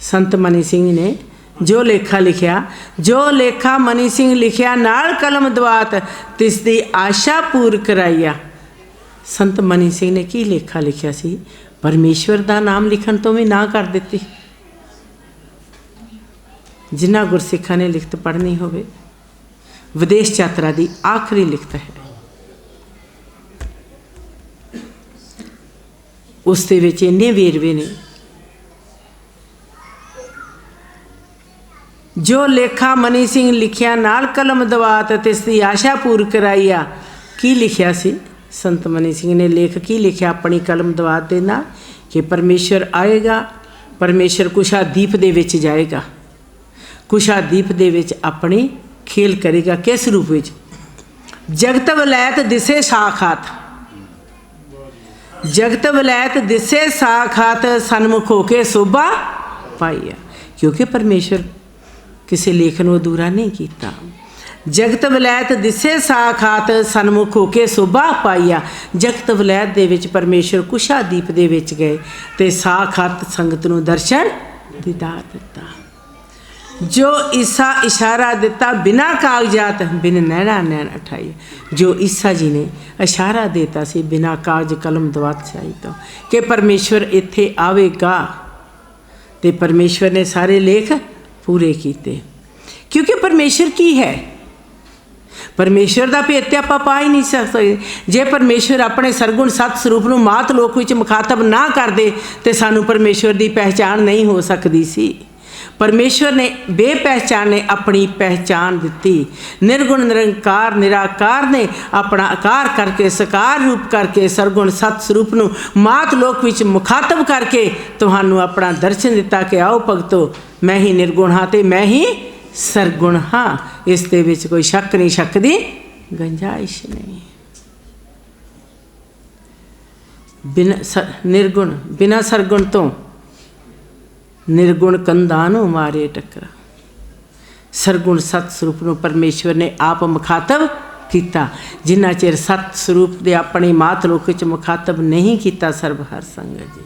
संत मनी सिंह ने जो लेखा लिखिया, जो लेखा मनी सिंह लिखिया नाल कलम दवात, तिसदी आशा पूर कराइया। संत मनी सिंह ने की लेखा लिखिया सी? परमेश्वर दा नाम लिखण तो भी ना कर दिती। जिन्ना गुरसिखा ने लिखत पढ़नी होवे, विदेश यात्रा की आखिरी लिखत है, उस दे विच इन्ने वेरवे ने। जो लेखा मनी सिंह लिखिया नाल कलम दवात, तिसदी आशा पूर कराइया। की लिखिया सी संत मनी सिंह ने? लेख की लिखिया अपनी कलम दवात दे नाल कि परमेश्वर आएगा, परमेश्वर कुशादीप दे विच जाएगा, कुशादीप दे विच अपनी खेल करेगा। किस रूप विच? जगत वलैत दिसे साखात, जगत वलैत दिसे साखात, सन्मुख होके शोभा पाइया। क्योंकि परमेश्वर किसी लेख नूं अधूरा नहीं कीता। ਜਗਤ ਵਲੈਤ ਦਿਸੇ ਸਾਖਾਤ ਸਨਮੁਖ ਹੋ ਕੇ ਸੋਭਾ ਪਾਈਆ। ਜਗਤ ਵਲੈਤ ਦੇ ਵਿੱਚ ਪਰਮੇਸ਼ਰ ਕੁਸ਼ਾਦੀਪ ਦੇ ਵਿੱਚ ਗਏ ਤੇ ਸਾਖਾਤ ਸੰਗਤ ਨੂੰ ਦਰਸ਼ਨ ਦੀਦਾਰ ਦਿੱਤਾ। ਜੋ ਈਸਾ ਇਸ਼ਾਰਾ ਦਿੱਤਾ ਬਿਨਾ ਕਾਗਜ਼ਾਤ ਬਿਨ ਨੈਣਾ ਨੈਣ ਉਠਾਈ। ਜੋ ਈਸਾ ਜੀ ਨੇ ਇਸ਼ਾਰਾ ਦਿੱਤਾ ਸੀ ਬਿਨਾ ਕਾਗਜ਼ ਕਲਮ ਦਵਾਤ ਸ਼ਾਹੀ ਤੋਂ ਕਿ ਪਰਮੇਸ਼ਵਰ ਇੱਥੇ ਆਵੇਗਾ ਤੇ ਪਰਮੇਸ਼ਵਰ ਨੇ ਸਾਰੇ ਲੇਖ ਪੂਰੇ ਕੀਤੇ। ਕਿਉਂਕਿ ਪਰਮੇਸ਼ਵਰ ਕੀ ਹੈ? ਪਰਮੇਸ਼ਵਰ ਦਾ ਭੇਤ ਤੇ ਆਪਾਂ ਪਾ ਹੀ ਨਹੀਂ ਸਕਦੇ। ਜੇ ਪਰਮੇਸ਼ਵਰ ਆਪਣੇ ਸਰਗੁਣ ਸਤ ਸਰੂਪ ਨੂੰ ਮਾਤ ਲੋਕ ਵਿੱਚ ਮੁਖਾਤਬ ਨਾ ਕਰਦੇ ਤੇ ਸਾਨੂੰ ਪਰਮੇਸ਼ਵਰ ਦੀ ਪਹਿਚਾਣ ਨਹੀਂ ਹੋ ਸਕਦੀ ਸੀ। ਪਰਮੇਸ਼ਵਰ ਨੇ ਬੇਪਹਿਚਾਨ ਨੇ ਆਪਣੀ ਪਹਿਚਾਣ ਦਿੱਤੀ। ਨਿਰਗੁਣ ਨਿਰੰਕਾਰ ਨਿਰਾਕਾਰ ਨੇ ਆਪਣਾ ਆਕਾਰ ਕਰਕੇ ਸਾਕਾਰ ਰੂਪ ਕਰਕੇ ਸਰਗੁਣ ਸਤ ਸਰੂਪ ਨੂੰ ਮਾਤ ਲੋਕ ਵਿੱਚ ਮੁਖਾਤਬ ਕਰਕੇ ਤੁਹਾਨੂੰ ਆਪਣਾ ਦਰਸ਼ਨ ਦਿੱਤਾ ਕਿ ਆਓ ਭਗਤੋ, ਮੈਂ ਹੀ ਨਿਰਗੁਣ ਹਾਂ ਤੇ ਮੈਂ ਹੀ ਸਰਗੁਣ ਹਾਂ। ਇਸ ਦੇ ਵਿੱਚ ਕੋਈ ਸ਼ੱਕ ਨਹੀਂ, ਸ਼ੱਕ ਦੀ ਗੁੰਜਾਇਸ਼ ਨਹੀਂ। ਨਿਰਗੁਣ ਬਿਨਾ ਸਰਗੁਣ ਤੋਂ ਨਿਰਗੁਣ ਕੰਧਾਂ ਨੂੰ ਮਾਰੇ ਟੱਕਰਾ। ਸਰਗੁਣ ਸਤ ਸਰੂਪ ਨੂੰ ਪਰਮੇਸ਼ਵਰ ਨੇ ਆਪ ਮੁਖਾਤਬ ਕੀਤਾ। ਜਿੰਨਾ ਚਿਰ ਸਤ ਸਰੂਪ ਦੇ ਆਪਣੀ ਮਾਤ ਲੋਕ ਵਿੱਚ ਮੁਖਾਤਬ ਨਹੀਂ ਕੀਤਾ ਸਰਬ ਹਰ ਸੰਗਤ ਜੀ,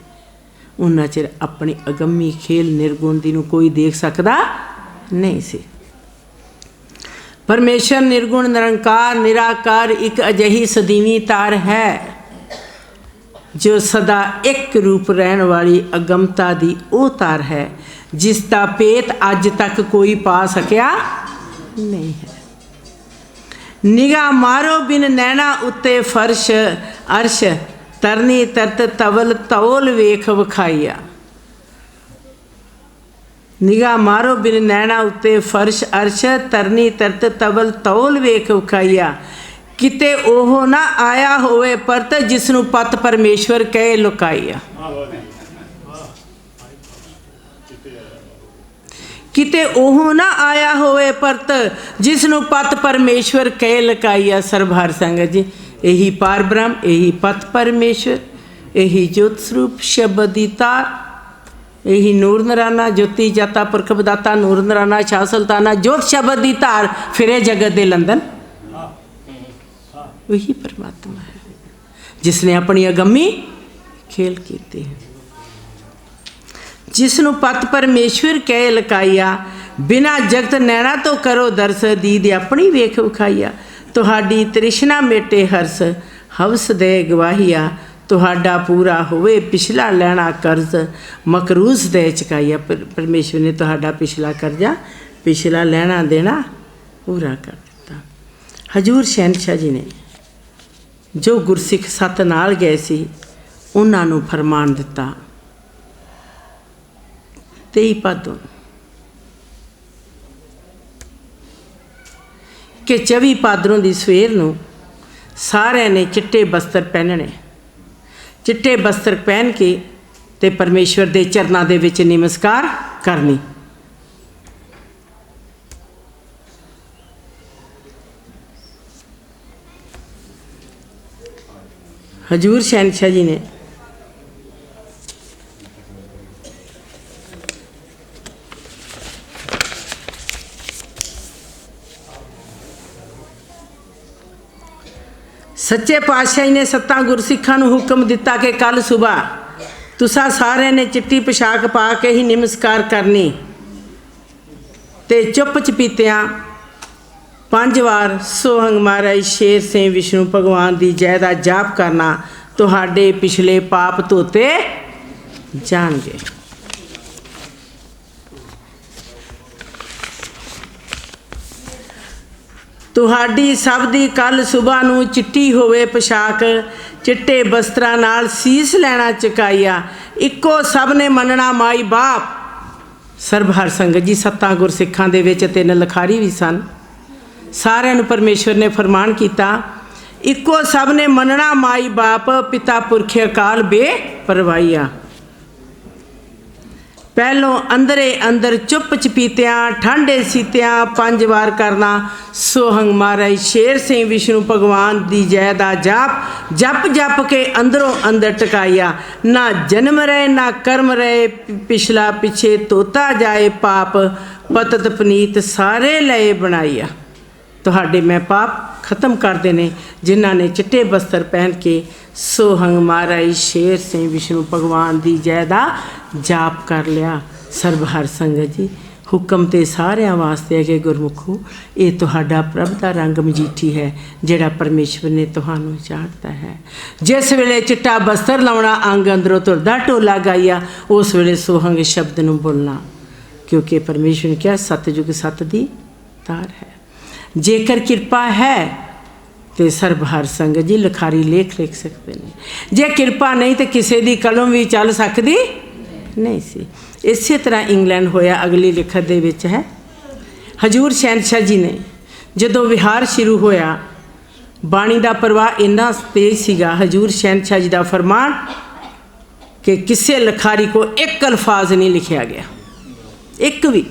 ਉਹਨਾਂ ਚਿਰ ਆਪਣੀ ਅਗੰਮੀ ਖੇਲ ਨਿਰਗੁਣ ਦੀ ਨੂੰ ਕੋਈ ਦੇਖ ਸਕਦਾ ਨਹੀਂ ਸੀ। ਪਰਮੇਸ਼ਰ ਨਿਰਗੁਣ ਨਿਰੰਕਾਰ ਨਿਰਾਕਾਰ ਇੱਕ ਅਜਿਹੀ ਸਦੀਵੀ ਤਾਰ ਹੈ ਜੋ ਸਦਾ ਇੱਕ ਰੂਪ ਰਹਿਣ ਵਾਲੀ ਅਗਮਤਾ ਦੀ ਉਹ ਤਾਰ ਹੈ ਜਿਸ ਦਾ ਭੇਤ ਅੱਜ ਤੱਕ ਕੋਈ ਪਾ ਸਕਿਆ ਨਹੀਂ ਹੈ। ਨਿਗਾਹ ਮਾਰੋ ਬਿਨ ਨੈਣਾ ਉੱਤੇ ਫਰਸ਼ ਅਰਸ਼ ਤਰਨੀ ਤਰਤ ਤਵਲ ਤੌਲ ਵੇਖ ਵਿਖਾਈਆ। ਨਿਗਾਹ ਮਾਰੋ ਬਿਨ ਨੈਣਾ ਉੱਤੇ ਫਰਸ਼ ਅਰਸ਼ ਤਰਨੀ ਤਰਤ ਤਵਲ ਤੌਲ ਵੇਖ ਵਿਖਾਈਆ। ਕਿਤੇ ਉਹ ਨਾ ਆਇਆ ਹੋਵੇ ਪਰਤ ਜਿਸ ਨੂੰ ਪਤ ਪਰਮੇਸ਼ਵਰ ਕਹੇ ਲੁਕਾਈਆ। ਕਿਤੇ ਉਹ ਨਾ ਆਇਆ ਹੋਵੇ ਪਰਤ ਜਿਸ ਨੂੰ ਪਤ ਪਰਮੇਸ਼ਵਰ ਕਹੇ ਲੁਕਾਈਆ। ਸਰਬ ਹਰ ਸੰਗਤ ਜੀ, ਇਹੀ ਪਾਰ ਬ੍ਰਹਮ, ਇਹੀ ਪਤ ਪਰਮੇਸ਼ਵਰ, ਇਹੀ ਜੋਤ ਸਰੂਪ ਸ਼ਬਦ ਦੀ ਤਾਰ, ਇਹੀ ਨੂਰ ਨਰਾਨਾ ਜੋਤੀ ਜਾਤਾ ਪੁਰਖ ਬਦਾਤਾ ਨੂਰ ਨਰਾਨਾ ਸ਼ਾਹ ਸੁਲਤਾਨਾ ਜੋਤ ਸ਼ਬਦ ਦੀ ਧਾਰ ਫਿਰੇ ਜਗਤ ਦੇ ਲੰਦਨ। वही परमात्मा है जिसने अपनी अगम्मी खेल कीते हैं। जिसनों पत परमेश्वर कह लकाइया बिना जगत नैना तो करो दर्श दीद अपनी वेख विखाइया। तुहाडी तृष्णा मेटे हर्ष हवस दे गवाहिया। तुहाडा पूरा होवे पिछला लैना कर्ज मकरूज दे चुकाइया। परमेश्वर ने तुहाडा पिछला कर्जा पिछला लैना देना पूरा कर दिता। हजूर शहनशाह जी ने जो गुरसिख सत नाल गए सी उन्हां नूं फरमान दिता 23 भादों कि 24 भादरों की सवेर नूं सारिਆਂ ने चिट्टे बस्तर पहनने। चिट्टे बस्तर पहन के ते परमेश्वर के चरनां दे विच नमस्कार करनी। हजूर शहनशाह जी ने सच्चे पातशाही ने 7 गुरसिखां नूं हुक्म दिता कि कल सुबह तुसां सारिਆਂ ने चिट्टी पोशाक पा के ही नमस्कार करनी ते चुप चपीतियां 5 वार सोहंग महाराज शेर सिंह विष्णु भगवान की जय का जाप करना। तुहाडे पिछले पाप धोते जाणगे। तुहाडी सब दी कल सुबह नूं चिट्टी होवे पोशाक चिट्टे बस्त्रां नाल सीस लैना चुकाइया। इक्को सब ने मनना माई बाप। सर्ब हर संगत जी 7 गुरसिखां दे विच 3 लखारी भी सन। सारिਆਂ ਨੂੰ परमेश्वर ने फरमान किया इक्को सब ने मनना माई बाप पिता पुरख अकाल बेपरवाहिया। पहलों अंदरे अंदर चुप चपीतियां ठंडे सीतियां 5 वार करना सोहंग महाराज शेर सिंह विष्णु भगवान की जय का जाप जप जप के अंदरों अंदर टकाइया। ना जन्म रहे ना कर्म रहे पिछला पिछे तोता जाए पाप पतत पनीत सारे लए बनाइया। ਤੁਹਾਡੇ ਮੈਂ ਪਾਪ ਖਤਮ ਕਰਦੇ ਨੇ ਜਿਨ੍ਹਾਂ ਨੇ ਚਿੱਟੇ ਬਸਤਰ ਪਹਿਨ ਕੇ सोहंग महाराज शेर सिंह विष्णु भगवान की जय का जाप कर लिया। सर्वहर संगत जी हुक्म तो सारिਆਂ वास्ते है कि गुरमुखो ये तुहाडा प्रभ का रंग मजीठी है जिहड़ा परमेश्वर ने तुहानू चाढ़ता है। जिस वेले चिट्टा बस्तर लाउणा अंग अंदरों तुरदा ढोला गाइया उस वेले सोहंग शब्द नू बोलना क्योंकि परमेश्वर ने क्या सतयुग सत दी तार है। जेकर कृपा है तो सर्वहर संगत जी लिखारी लेख लिख सकते हैं, जे कृपा नहीं तो किसी की कलम भी चल सकती नहीं सी। इस तरह इंग्लैंड होया अगली लिखत दे विच है। हजूर शहनशाह जी ने जदों विहार शुरू होया बाणी का प्रवाह इन्ना तेज सीगा। हजूर शहनशाह जी का फरमान कि किसी लिखारी को एक अल्फाज नहीं लिखा गया, एक भी।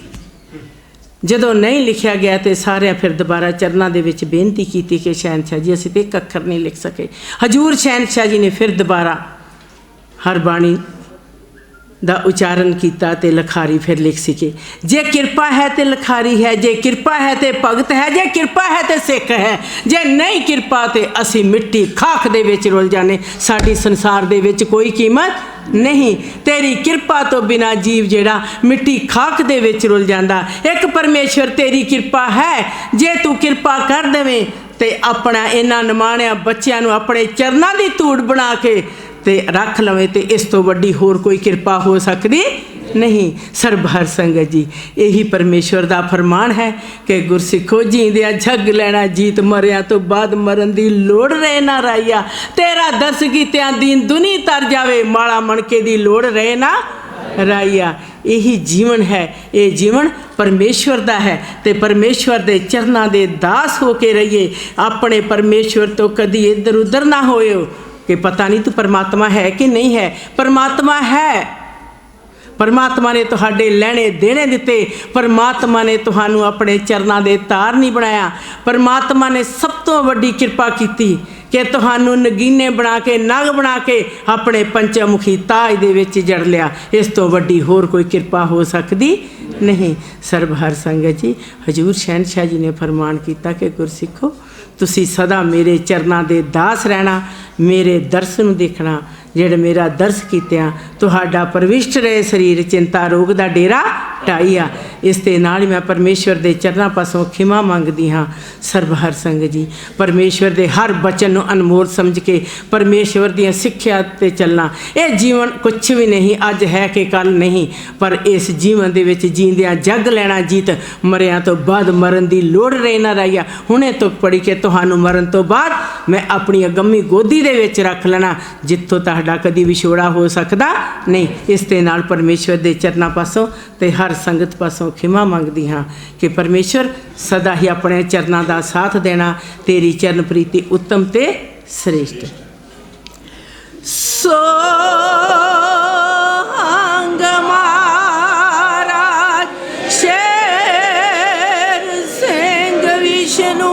जदों नहीं लिखा गया तो सारे फिर दोबारा चरणों के विच बेनती की कि शहनशाह जी असीं ते एक अखर नहीं लिख सके। हजूर शहनशाह जी ने फिर दोबारा हर बाणी ਦਾ उचारण किया तो लिखारी फिर लिख सके। जे कृपा है तो लिखारी है, जे कृपा है तो भगत है, जे कृपा है तो सिख है, जे नहीं कृपा तो असी मिट्टी खाक दे विच रुल जाने। साडी संसार दे विच कोई कीमत नहीं, तेरी कृपा तो बिना जीव जेड़ा मिट्टी खाक दे विच रुल जांदा। एक परमेश्वर तेरी कृपा है, जे तू कृपा कर देवे तो अपना इन्हां निमाणिया बच्चों नूं अपने चरनां दी धूड़ बना के ते रख लवे तो इस तो वड्डी होर कोई कृपा हो सकती नहीं। सर्वहर संगत जी यही परमेश्वर का फरमान है कि गुरसिखो जींदिया झग लैना जीत मरिया तो बाद मरन दी लोड़ रहे ना राइया। तेरा दर्श कीतिया दीन दुनी तर जावे माड़ा मनके दी लोड़ रहे ना राइया। यही जीवन है, ये जीवन परमेश्वर का है तो परमेश्वर के चरनां दे दास हो के रहिए। अपने परमेश्वर तो कदी इधर उधर ना होए कि पता नहीं तू परमात्मा है कि नहीं है। परमात्मा है, परमात्मा ने तुहाडे लैणे देने दिते, परमात्मा ने तुहानू अपने चरनां दे तार नहीं बनाया। परमात्मा ने सब तो वड्डी कृपा की कि तुहानू नगीने बना के नग बना के अपने पंचमुखी ताज दे विच जड़ लिया। इस तो वड्डी होर कोई कृपा हो सकती नहीं। सर्वहर संगत जी हजूर शहनशाह जी ने फरमान किया कि गुरसिखो तुसी सदा मेरे चरनां दे दास रहना, मेरे दर्श नूं देखना। जिहड़ा मेरा दर्श कीतिया तुहाडा परविष्ट रहे शरीर चिंता रोग दा डेरा ढाईया। इस दे नाल मैं परमेश्वर दे चरनां पासों खिमा मंगदी हाँ। सर्वहर संगत जी परमेश्वर दे हर बचन नूं अनमोल समझ के परमेश्वर दी सिक्ख्या ते चलना। ये जीवन कुछ भी नहीं, अज है कि कल नहीं, पर इस जीवन दे विच जींदिया जग लैना जीत मरिया तो बाद मरन दी लोड़ रहे ना रहिया। हुणे तो पढ़ी के तुहानू मरन तो बाद मैं अपनी अगम्मी गोदी दे विच रख लेना जित्थों तुहाडा कदी विछोड़ा हो सकता नहीं। इस दे नाल परमेश्वर दे चरनां पासों ते हर संगत पासों खिमा मंगदी हाँ कि परमेश्वर सदा ही अपने चरनां दा साथ देना। तेरी चरण प्रीति उत्तम ते श्रेष्ठ। सोहंग महाराज शेर सिंह विष्णु